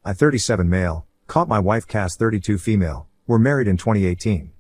I 37 male, caught my wife Cass 32 female, were married in 2018.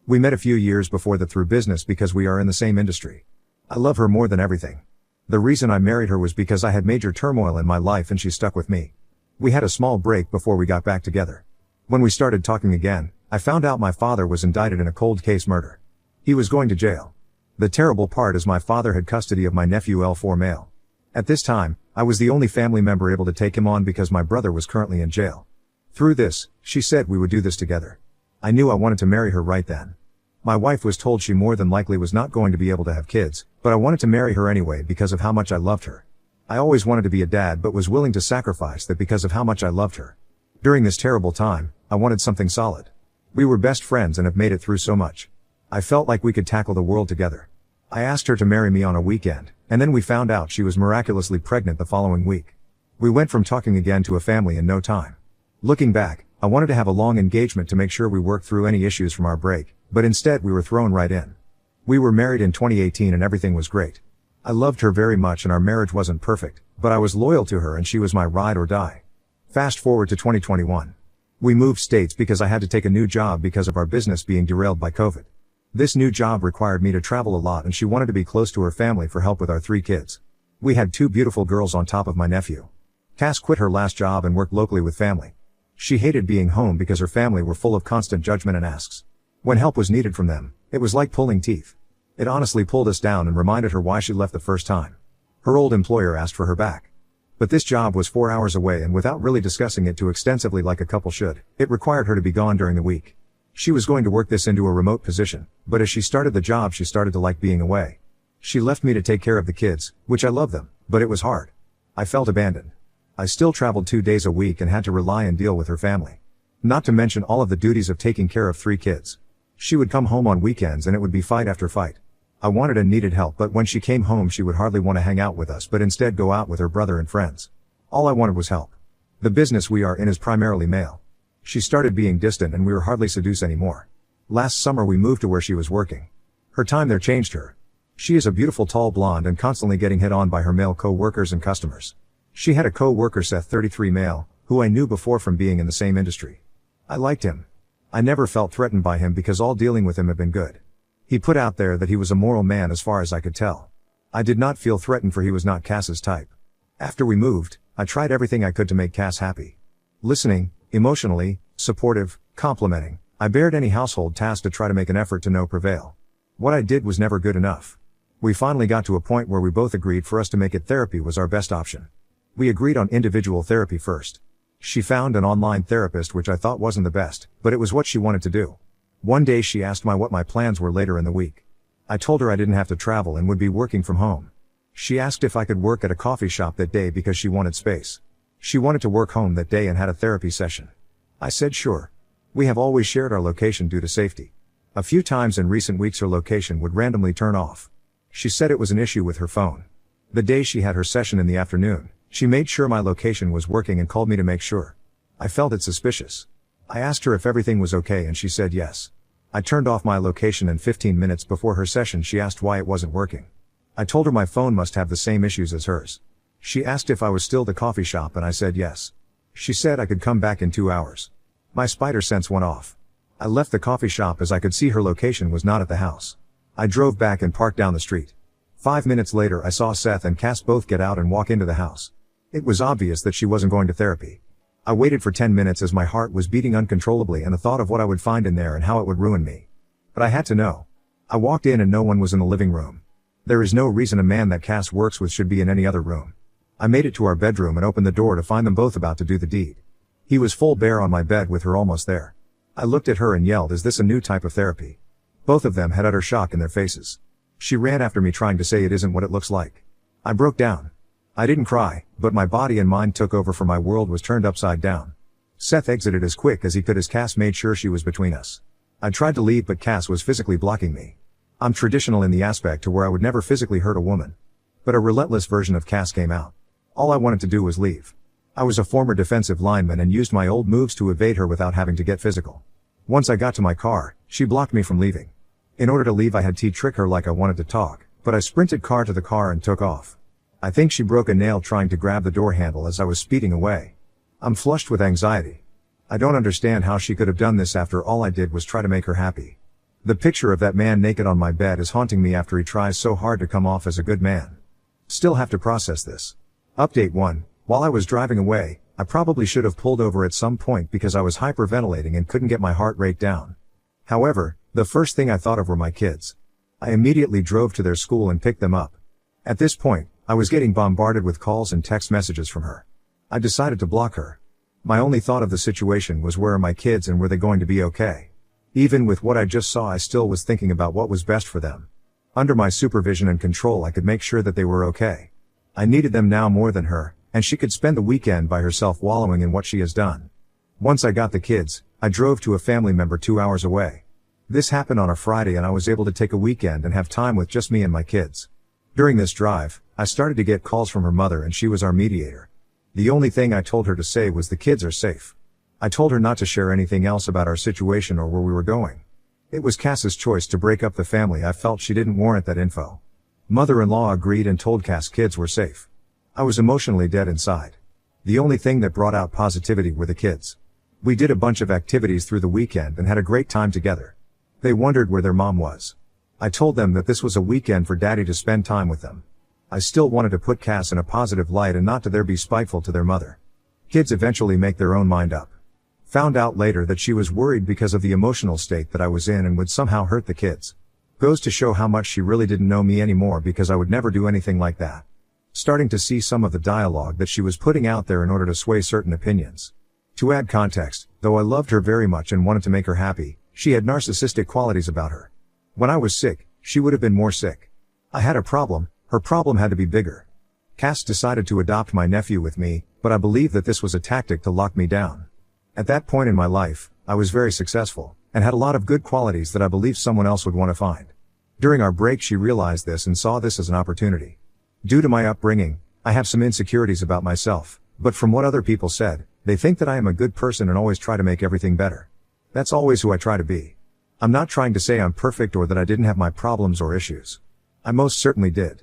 We met a few years before that through business because we are in the same industry. I love her more than everything. The reason I married her was because I had major turmoil in my life and she stuck with me. We had a small break before we got back together. When we started talking again, I found out my father was indicted in a cold case murder. He was going to jail. The terrible part is my father had custody of my nephew L4 male. At this time, I was the only family member able to take him on because my brother was currently in jail. Through this, she said we would do this together. I knew I wanted to marry her right then. My wife was told she more than likely was not going to be able to have kids, but I wanted to marry her anyway because of how much I loved her. I always wanted to be a dad but was willing to sacrifice that because of how much I loved her. During this terrible time, I wanted something solid. We were best friends and have made it through so much. I felt like we could tackle the world together. I asked her to marry me on a weekend, and then we found out she was miraculously pregnant the following week. We went from talking again to a family in no time. Looking back, I wanted to have a long engagement to make sure we worked through any issues from our break, but instead we were thrown right in. We were married in 2018 and everything was great. I loved her very much and our marriage wasn't perfect, but I was loyal to her and she was my ride or die. Fast forward to 2021. We moved states because I had to take a new job because of our business being derailed by COVID. This new job required me to travel a lot and she wanted to be close to her family for help with our 3 kids. We had 2 beautiful girls on top of my nephew. Cass quit her last job and worked locally with family. She hated being home because her family were full of constant judgment and asks. When help was needed from them, it was like pulling teeth. It honestly pulled us down and reminded her why she left the first time. Her old employer asked for her back. But this job was 4 hours away and without really discussing it too extensively like a couple should, it required her to be gone during the week. She was going to work this into a remote position, but as she started the job she started to like being away. She left me to take care of the kids, which I love them, but it was hard. I felt abandoned. I still traveled 2 days a week and had to rely and deal with her family. Not to mention all of the duties of taking care of 3 kids. She would come home on weekends and it would be fight after fight. I wanted and needed help, but when she came home she would hardly want to hang out with us but instead go out with her brother and friends. All I wanted was help. The business we are in is primarily male. She started being distant and we were hardly seduced anymore. Last summer we moved to where she was working. Her time there changed her. She is a beautiful tall blonde and constantly getting hit on by her male co-workers and customers. She had a co-worker Seth 33 male, who I knew before from being in the same industry. I liked him. I never felt threatened by him because all dealing with him had been good. He put out there that he was a moral man as far as I could tell. I did not feel threatened for he was not Cass's type. After we moved, I tried everything I could to make Cass happy. Listening, emotionally, supportive, complimenting. I bared any household task to try to make an effort to no prevail. What I did was never good enough. We finally got to a point where we both agreed for us to make it therapy was our best option. We agreed on individual therapy first. She found an online therapist which I thought wasn't the best, but it was what she wanted to do. One day she asked me what my plans were later in the week. I told her I didn't have to travel and would be working from home. She asked if I could work at a coffee shop that day because she wanted space. She wanted to work home that day and had a therapy session. I said sure. We have always shared our location due to safety. A few times in recent weeks her location would randomly turn off. She said it was an issue with her phone. The day she had her session in the afternoon, she made sure my location was working and called me to make sure. I felt it suspicious. I asked her if everything was okay and she said yes. I turned off my location and 15 minutes before her session she asked why it wasn't working. I told her my phone must have the same issues as hers. She asked if I was still at the coffee shop and I said yes. She said I could come back in 2 hours. My spider sense went off. I left the coffee shop as I could see her location was not at the house. I drove back and parked down the street. 5 minutes later I saw Seth and Cass both get out and walk into the house. It was obvious that she wasn't going to therapy. I waited for 10 minutes as my heart was beating uncontrollably and the thought of what I would find in there and how it would ruin me. But I had to know. I walked in and no one was in the living room. There is no reason a man that Cass works with should be in any other room. I made it to our bedroom and opened the door to find them both about to do the deed. He was full bare on my bed with her almost there. I looked at her and yelled, "Is this a new type of therapy?" Both of them had utter shock in their faces. She ran after me trying to say it isn't what it looks like. I broke down. I didn't cry, but my body and mind took over for my world was turned upside down. Seth exited as quick as he could as Cass made sure she was between us. I tried to leave but Cass was physically blocking me. I'm traditional in the aspect to where I would never physically hurt a woman. But a relentless version of Cass came out. All I wanted to do was leave. I was a former defensive lineman and used my old moves to evade her without having to get physical. Once I got to my car, she blocked me from leaving. In order to leave I had to trick her like I wanted to talk, but I sprinted car to the car and took off. I think she broke a nail trying to grab the door handle as I was speeding away. I'm flushed with anxiety. I don't understand how she could have done this after all I did was try to make her happy. The picture of that man naked on my bed is haunting me after he tries so hard to come off as a good man. Still have to process this. Update 1. While I was driving away, I probably should have pulled over at some point because I was hyperventilating and couldn't get my heart rate down. However, the first thing I thought of were my kids. I immediately drove to their school and picked them up. At this point, I was getting bombarded with calls and text messages from her. I decided to block her. My only thought of the situation was, where are my kids and were they going to be okay? Even with what I just saw, I still was thinking about what was best for them. Under my supervision and control, I could make sure that they were okay. I needed them now more than her, and she could spend the weekend by herself wallowing in what she has done. Once I got the kids, I drove to a family member 2 hours away. This happened on a Friday and I was able to take a weekend and have time with just me and my kids. During this drive, I started to get calls from her mother and she was our mediator. The only thing I told her to say was the kids are safe. I told her not to share anything else about our situation or where we were going. It was Cass's choice to break up the family. I felt she didn't warrant that info. Mother-in-law agreed and told Cass kids were safe. I was emotionally dead inside. The only thing that brought out positivity were the kids. We did a bunch of activities through the weekend and had a great time together. They wondered where their mom was. I told them that this was a weekend for daddy to spend time with them. I still wanted to put Cass in a positive light and not to be spiteful to their mother. Kids eventually make their own mind up. Found out later that she was worried because of the emotional state that I was in and would somehow hurt the kids. Goes to show how much she really didn't know me anymore, because I would never do anything like that. Starting to see some of the dialogue that she was putting out there in order to sway certain opinions. To add context, though I loved her very much and wanted to make her happy, she had narcissistic qualities about her. When I was sick, she would have been more sick. I had a problem, her problem had to be bigger. Cass decided to adopt my nephew with me, but I believe that this was a tactic to lock me down. At that point in my life, I was very successful, and had a lot of good qualities that I believed someone else would want to find. During our break, she realized this and saw this as an opportunity. Due to my upbringing, I have some insecurities about myself, but from what other people said, they think that I am a good person and always try to make everything better. That's always who I try to be. I'm not trying to say I'm perfect or that I didn't have my problems or issues. I most certainly did.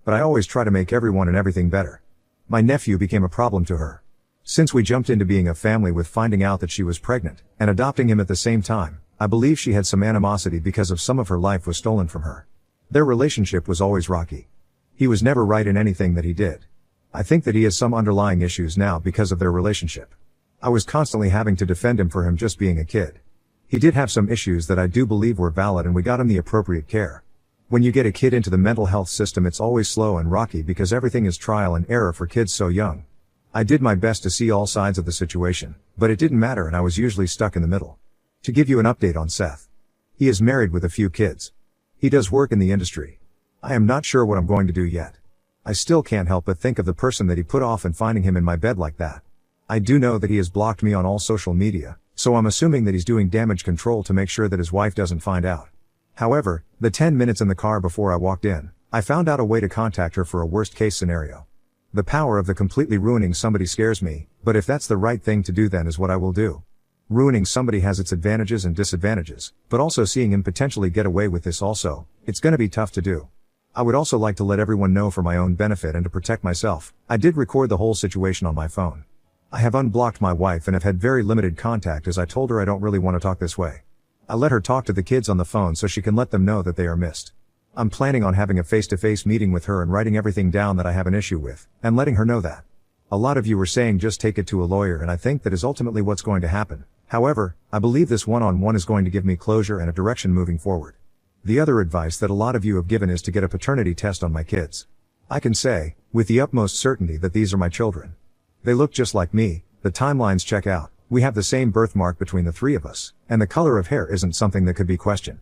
But I always try to make everyone and everything better. My nephew became a problem to her. Since we jumped into being a family with finding out that she was pregnant, and adopting him at the same time, I believe she had some animosity because of some of her life was stolen from her. Their relationship was always rocky. He was never right in anything that he did. I think that he has some underlying issues now because of their relationship. I was constantly having to defend him for him just being a kid. He did have some issues that I do believe were valid, and we got him the appropriate care. When you get a kid into the mental health system, it's always slow and rocky because everything is trial and error for kids so young. I did my best to see all sides of the situation, but it didn't matter and I was usually stuck in the middle. To give you an update on Seth. He is married with a few kids. He does work in the industry. I am not sure what I'm going to do yet. I still can't help but think of the person that he put off and finding him in my bed like that. I do know that he has blocked me on all social media, so I'm assuming that he's doing damage control to make sure that his wife doesn't find out. However, the 10 minutes in the car before I walked in, I found out a way to contact her for a worst case scenario. The power of the completely ruining somebody scares me, but if that's the right thing to do, then is what I will do. Ruining somebody has its advantages and disadvantages, but also seeing him potentially get away with this also, it's gonna be tough to do. I would also like to let everyone know, for my own benefit and to protect myself, I did record the whole situation on my phone. I have unblocked my wife and have had very limited contact, as I told her I don't really want to talk this way. I let her talk to the kids on the phone so she can let them know that they are missed. I'm planning on having a face-to-face meeting with her and writing everything down that I have an issue with, and letting her know that. A lot of you were saying just take it to a lawyer, and I think that is ultimately what's going to happen. However, I believe this one-on-one is going to give me closure and a direction moving forward. The other advice that a lot of you have given is to get a paternity test on my kids. I can say, with the utmost certainty, that these are my children. They look just like me, the timelines check out, we have the same birthmark between the three of us, and the color of hair isn't something that could be questioned.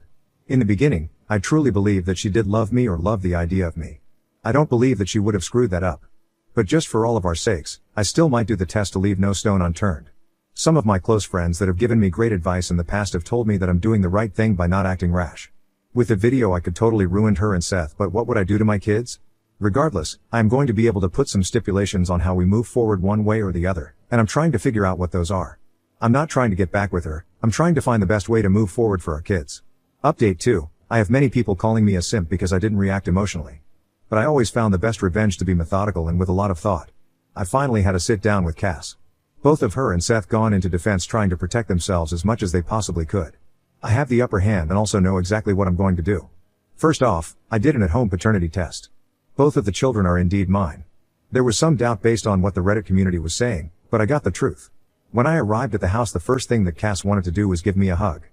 In the beginning, I truly believed that she did love me or love the idea of me. I don't believe that she would have screwed that up. But just for all of our sakes, I still might do the test to leave no stone unturned. Some of my close friends that have given me great advice in the past have told me that I'm doing the right thing by not acting rash. With the video I could totally ruin her and Seth, but what would I do to my kids? Regardless, I am going to be able to put some stipulations on how we move forward one way or the other, and I'm trying to figure out what those are. I'm not trying to get back with her, I'm trying to find the best way to move forward for our kids. Update 2. I have many people calling me a simp because I didn't react emotionally. But I always found the best revenge to be methodical and with a lot of thought. I finally had a sit down with Cass. Both of her and Seth gone into defense trying to protect themselves as much as they possibly could. I have the upper hand and also know exactly what I'm going to do. First off, I did an at-home paternity test. Both of the children are indeed mine. There was some doubt based on what the Reddit community was saying, but I got the truth. When I arrived at the house, the first thing that Cass wanted to do was give me a hug.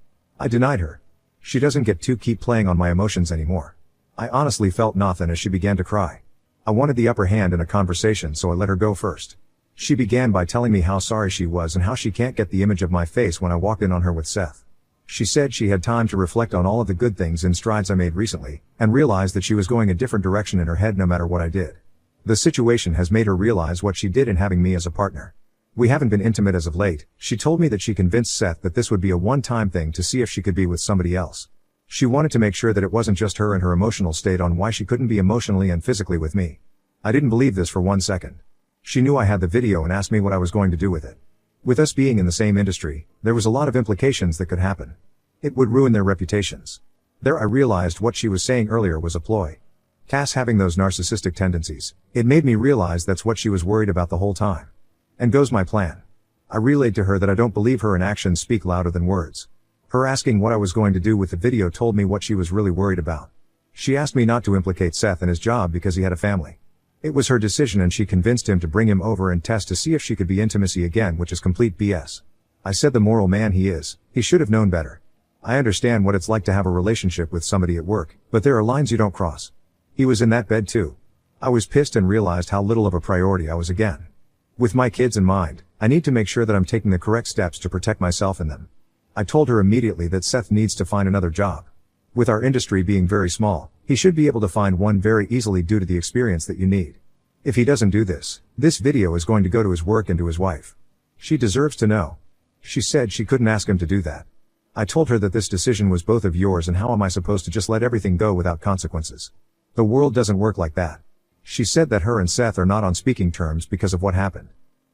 I denied her. She doesn't get to keep playing on my emotions anymore. I honestly felt nothing as she began to cry. I wanted the upper hand in a conversation, so I let her go first. She began by telling me how sorry she was and how she can't get the image of my face when I walked in on her with Seth. She said she had time to reflect on all of the good things and strides I made recently, and realized that she was going a different direction in her head no matter what I did. The situation has made her realize what she did in having me as a partner. We haven't been intimate as of late. She told me that she convinced Seth that this would be a one-time thing to see if she could be with somebody else. She wanted to make sure that it wasn't just her and her emotional state on why she couldn't be emotionally and physically with me. I didn't believe this for 1 second. She knew I had the video and asked me what I was going to do with it. With us being in the same industry, there was a lot of implications that could happen. It would ruin their reputations. There I realized what she was saying earlier was a ploy. Cass having those narcissistic tendencies, it made me realize that's what she was worried about the whole time. And goes my plan. I relayed to her that I don't believe her and actions speak louder than words. Her asking what I was going to do with the video told me what she was really worried about. She asked me not to implicate Seth in his job because he had a family. It was her decision and she convinced him to bring him over and test to see if she could be intimacy again, which is complete BS. I said the moral man he is, he should have known better. I understand what it's like to have a relationship with somebody at work, but there are lines you don't cross. He was in that bed too. I was pissed and realized how little of a priority I was again. With my kids in mind, I need to make sure that I'm taking the correct steps to protect myself and them. I told her immediately that Seth needs to find another job. With our industry being very small, he should be able to find one very easily due to the experience that you need. If he doesn't do this, this video is going to go to his work and to his wife. She deserves to know. She said she couldn't ask him to do that. I told her that this decision was both of yours and how am I supposed to just let everything go without consequences? The world doesn't work like that. She said that her and Seth are not on speaking terms because of what happened.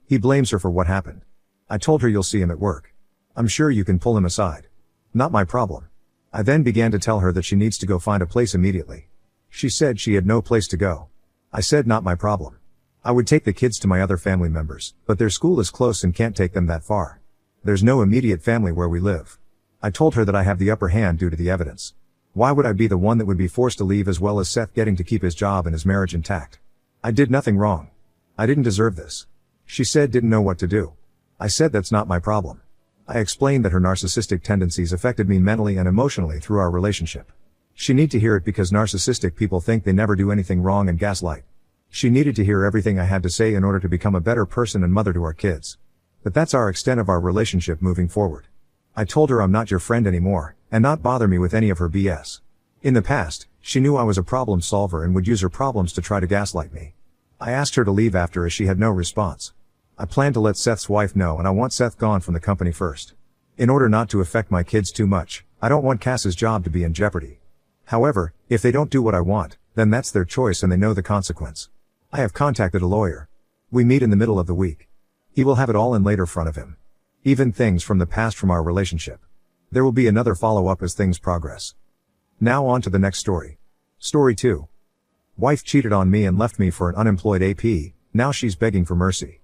He blames her for what happened. I told her you'll see him at work. I'm sure you can pull him aside. Not my problem. I then began to tell her that she needs to go find a place immediately. She said she had no place to go. I said not my problem. I would take the kids to my other family members, but their school is close and can't take them that far. There's no immediate family where we live. I told her that I have the upper hand due to the evidence. Why would I be the one that would be forced to leave as well as Seth getting to keep his job and his marriage intact? I did nothing wrong. I didn't deserve this. She said didn't know what to do. I said that's not my problem. I explained that her narcissistic tendencies affected me mentally and emotionally through our relationship. She needed to hear it because narcissistic people think they never do anything wrong and gaslight. She needed to hear everything I had to say in order to become a better person and mother to our kids. But that's our extent of our relationship moving forward. I told her I'm not your friend anymore, and not bother me with any of her BS. In the past, she knew I was a problem solver and would use her problems to try to gaslight me. I asked her to leave after as she had no response. I plan to let Seth's wife know and I want Seth gone from the company first. In order not to affect my kids too much, I don't want Cass's job to be in jeopardy. However, if they don't do what I want, then that's their choice and they know the consequence. I have contacted a lawyer. We meet in the middle of the week. He will have it all in later front of him. Even things from the past from our relationship. There will be another follow-up as things progress. Now on to the next story. Story 2. Wife cheated on me and left me for an unemployed AP, now she's begging for mercy.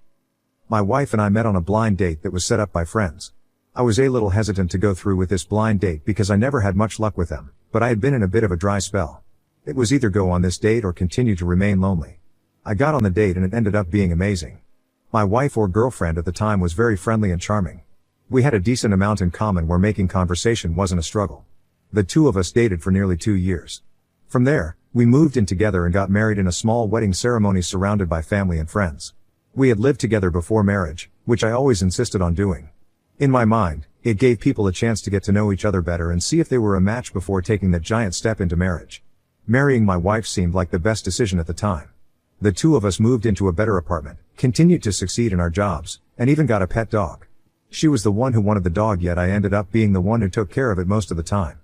My wife and I met on a blind date that was set up by friends. I was a little hesitant to go through with this blind date because I never had much luck with them, but I had been in a bit of a dry spell. It was either go on this date or continue to remain lonely. I got on the date and it ended up being amazing. My wife or girlfriend at the time was very friendly and charming. We had a decent amount in common where making conversation wasn't a struggle. The two of us dated for nearly 2 years. From there, we moved in together and got married in a small wedding ceremony surrounded by family and friends. We had lived together before marriage, which I always insisted on doing. In my mind, it gave people a chance to get to know each other better and see if they were a match before taking that giant step into marriage. Marrying my wife seemed like the best decision at the time. The two of us moved into a better apartment, continued to succeed in our jobs, and even got a pet dog. She was the one who wanted the dog, yet I ended up being the one who took care of it most of the time.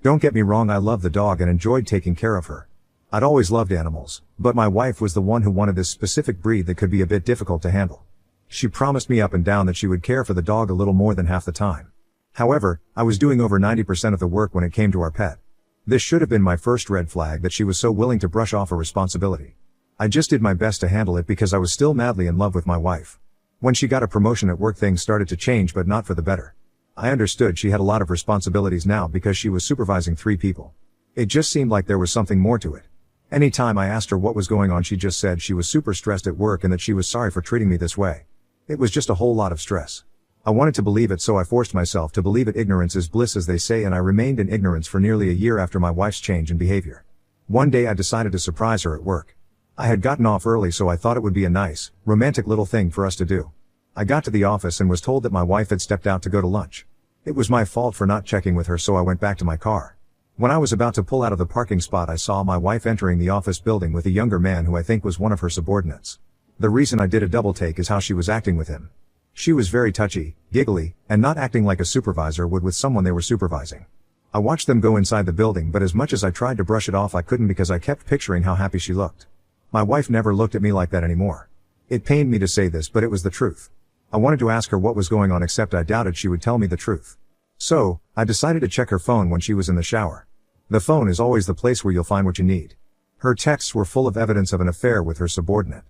Don't get me wrong, I love the dog and enjoyed taking care of her. I'd always loved animals, but my wife was the one who wanted this specific breed that could be a bit difficult to handle. She promised me up and down that she would care for the dog a little more than half the time. However, I was doing over 90% of the work when it came to our pet. This should have been my first red flag that she was so willing to brush off a responsibility. I just did my best to handle it because I was still madly in love with my wife. When she got a promotion at work, things started to change, but not for the better. I understood she had a lot of responsibilities now because she was supervising 3 people. It just seemed like there was something more to it. Anytime I asked her what was going on, she just said she was super stressed at work and that she was sorry for treating me this way. It was just a whole lot of stress. I wanted to believe it, so I forced myself to believe it. Ignorance is bliss, as they say, and I remained in ignorance for nearly a year after my wife's change in behavior. One day I decided to surprise her at work. I had gotten off early, so I thought it would be a nice, romantic little thing for us to do. I got to the office and was told that my wife had stepped out to go to lunch. It was my fault for not checking with her, so I went back to my car. When I was about to pull out of the parking spot, I saw my wife entering the office building with a younger man who I think was one of her subordinates. The reason I did a double take is how she was acting with him. She was very touchy, giggly, and not acting like a supervisor would with someone they were supervising. I watched them go inside the building, but as much as I tried to brush it off, I couldn't, because I kept picturing how happy she looked. My wife never looked at me like that anymore. It pained me to say this, but it was the truth. I wanted to ask her what was going on, except I doubted she would tell me the truth. So, I decided to check her phone when she was in the shower. The phone is always the place where you'll find what you need. Her texts were full of evidence of an affair with her subordinate.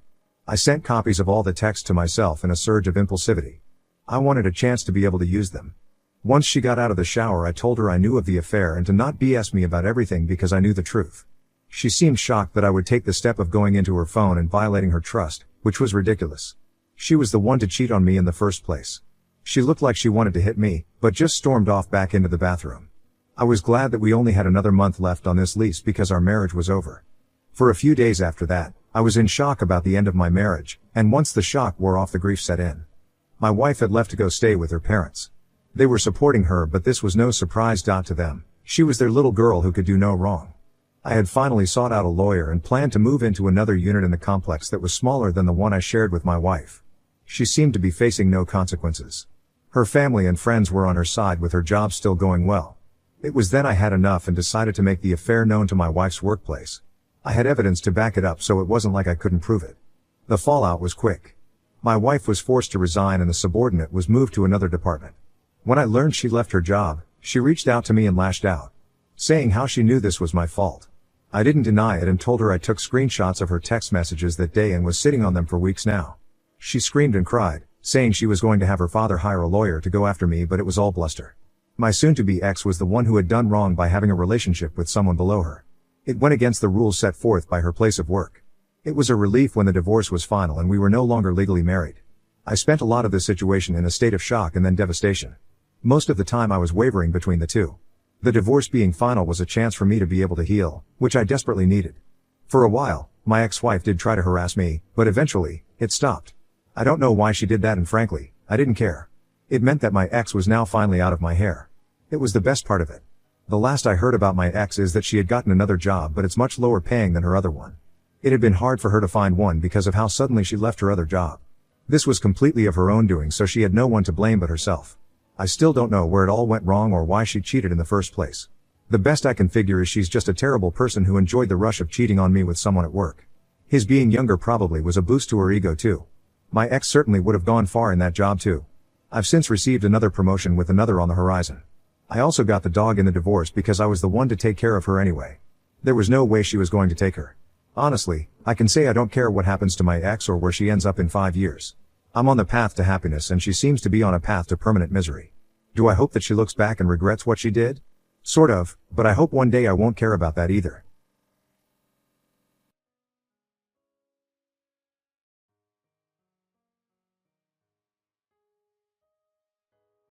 I sent copies of all the texts to myself in a surge of impulsivity. I wanted a chance to be able to use them. Once she got out of the shower, I told her I knew of the affair and to not BS me about everything because I knew the truth. She seemed shocked that I would take the step of going into her phone and violating her trust, which was ridiculous. She was the one to cheat on me in the first place. She looked like she wanted to hit me, but just stormed off back into the bathroom. I was glad that we only had another month left on this lease because our marriage was over. For a few days after that, I was in shock about the end of my marriage, and once the shock wore off, the grief set in. My wife had left to go stay with her parents. They were supporting her, but this was no surprise to them. She was their little girl who could do no wrong. I had finally sought out a lawyer and planned to move into another unit in the complex that was smaller than the one I shared with my wife. She seemed to be facing no consequences. Her family and friends were on her side, with her job still going well. It was then I had enough and decided to make the affair known to my wife's workplace. I had evidence to back it up, so it wasn't like I couldn't prove it. The fallout was quick. My wife was forced to resign and the subordinate was moved to another department. When I learned she left her job, she reached out to me and lashed out, saying how she knew this was my fault. I didn't deny it and told her I took screenshots of her text messages that day and was sitting on them for weeks now. She screamed and cried, saying she was going to have her father hire a lawyer to go after me, but it was all bluster. My soon-to-be ex was the one who had done wrong by having a relationship with someone below her. It went against the rules set forth by her place of work. It was a relief when the divorce was final and we were no longer legally married. I spent a lot of this situation in a state of shock and then devastation. Most of the time I was wavering between the two. The divorce being final was a chance for me to be able to heal, which I desperately needed. For a while, my ex-wife did try to harass me, but eventually, it stopped. I don't know why she did that, and frankly, I didn't care. It meant that my ex was now finally out of my hair. It was the best part of it. The last I heard about my ex is that she had gotten another job, but it's much lower paying than her other one. It had been hard for her to find one because of how suddenly she left her other job. This was completely of her own doing, so she had no one to blame but herself. I still don't know where it all went wrong or why she cheated in the first place. The best I can figure is she's just a terrible person who enjoyed the rush of cheating on me with someone at work. His being younger probably was a boost to her ego too. My ex certainly would have gone far in that job too. I've since received another promotion with another on the horizon. I also got the dog in the divorce because I was the one to take care of her anyway. There was no way she was going to take her. Honestly, I can say I don't care what happens to my ex or where she ends up in 5 years. I'm on the path to happiness and she seems to be on a path to permanent misery. Do I hope that she looks back and regrets what she did? Sort of, but I hope one day I won't care about that either.